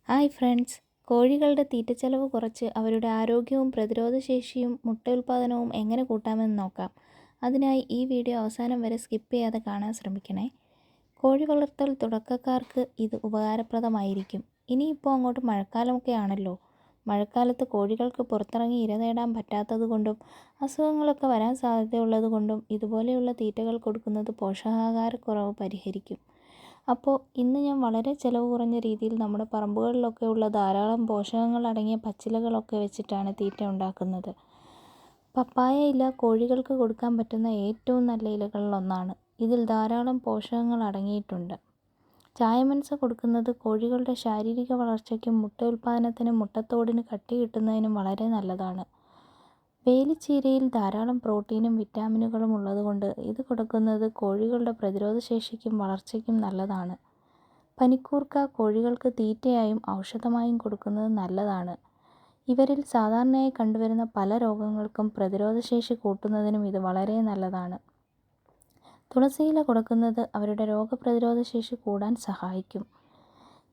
Hi friends, കോഴികളുടെ തീറ്റച്ചെലവ് കുറച്ച് അവരുടെ ആരോഗ്യവും പ്രതിരോധശേഷിയും മുട്ട ഉൽപ്പാദനവും എങ്ങനെ കൂട്ടാമെന്ന് നോക്കാം. അതിനായി ഈ വീഡിയോ അവസാനം വരെ സ്കിപ്പ് ചെയ്യാതെ കാണാൻ ശ്രമിക്കണേ. കോഴി വളർത്തൽ തുടക്കക്കാർക്ക് ഇത് ഉപകാരപ്രദമായിരിക്കും. ഇനിയിപ്പോൾ അങ്ങോട്ട് മഴക്കാലമൊക്കെ ആണല്ലോ. മഴക്കാലത്ത് കോഴികൾക്ക് പുറത്തിറങ്ങി ഇര നേടാൻ പറ്റാത്തത് കൊണ്ടും അസുഖങ്ങളൊക്കെ വരാൻ സാധ്യതയുള്ളത് കൊണ്ടും ഇതുപോലെയുള്ള തീറ്റകൾ കൊടുക്കുന്നത് പോഷകാഹാരക്കുറവ് പരിഹരിക്കും. അപ്പോൾ ഇന്ന് ഞാൻ വളരെ ചിലവ് കുറഞ്ഞ രീതിയിൽ നമ്മുടെ പറമ്പുകളിലൊക്കെ ഉള്ള ധാരാളം പോഷകങ്ങൾ അടങ്ങിയ പച്ചിലകളൊക്കെ വെച്ചിട്ടാണ് തീറ്റ ഉണ്ടാക്കുന്നത്. പപ്പായ ഇല കോഴികൾക്ക് കൊടുക്കാൻ പറ്റുന്ന ഏറ്റവും നല്ല ഇലകളിലൊന്നാണ്. ഇതിൽ ധാരാളം പോഷകങ്ങൾ അടങ്ങിയിട്ടുണ്ട്. ചായമൻസ കൊടുക്കുന്നത് കോഴികളുടെ ശാരീരിക വളർച്ചയ്ക്കും മുട്ട ഉൽപ്പാദനത്തിനും മുട്ടത്തോടിന് കട്ടി കിട്ടുന്നതിനും വളരെ നല്ലതാണ്. വേലിച്ചീരയിൽ ധാരാളം പ്രോട്ടീനും വിറ്റാമിനുകളും ഉള്ളതുകൊണ്ട് ഇത് കൊടുക്കുന്നത് കോഴികളുടെ പ്രതിരോധശേഷിക്കും വളർച്ചയ്ക്കും നല്ലതാണ്. പനിക്കൂർക്ക കോഴികൾക്ക് തീറ്റയായും ഔഷധമായും കൊടുക്കുന്നത് നല്ലതാണ്. ഇവരിൽ സാധാരണയായി കണ്ടുവരുന്ന പല രോഗങ്ങൾക്കും പ്രതിരോധശേഷി കൂട്ടുന്നതിനും ഇത് വളരെ നല്ലതാണ്. തുളസിയില കൊടുക്കുന്നത് അവരുടെ രോഗപ്രതിരോധശേഷി കൂടാൻ സഹായിക്കും.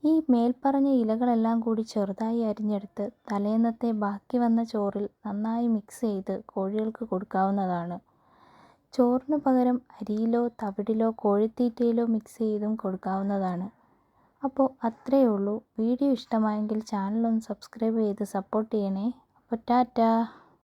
ഈ മേൽപ്പറഞ്ഞ ഇലകളെല്ലാം കൂടി ചെറുതായി അരിഞ്ഞെടുത്ത് തലേന്നത്തെ ബാക്കി വന്ന ചോറിൽ നന്നായി മിക്സ് ചെയ്ത് കോഴികൾക്ക് കൊടുക്കാവുന്നതാണ്. ചോറിനു പകരം അരിയിലോ തവിടിലോ കോഴിത്തീറ്റയിലോ മിക്സ് ചെയ്തും കൊടുക്കാവുന്നതാണ്. അപ്പോൾ അത്രയേ ഉള്ളൂ. വീഡിയോ ഇഷ്ടമായെങ്കിൽ ചാനൽ ഒന്ന് സബ്സ്ക്രൈബ് ചെയ്ത് സപ്പോർട്ട് ചെയ്യണേ. അപ്പോൾ ടാറ്റാ.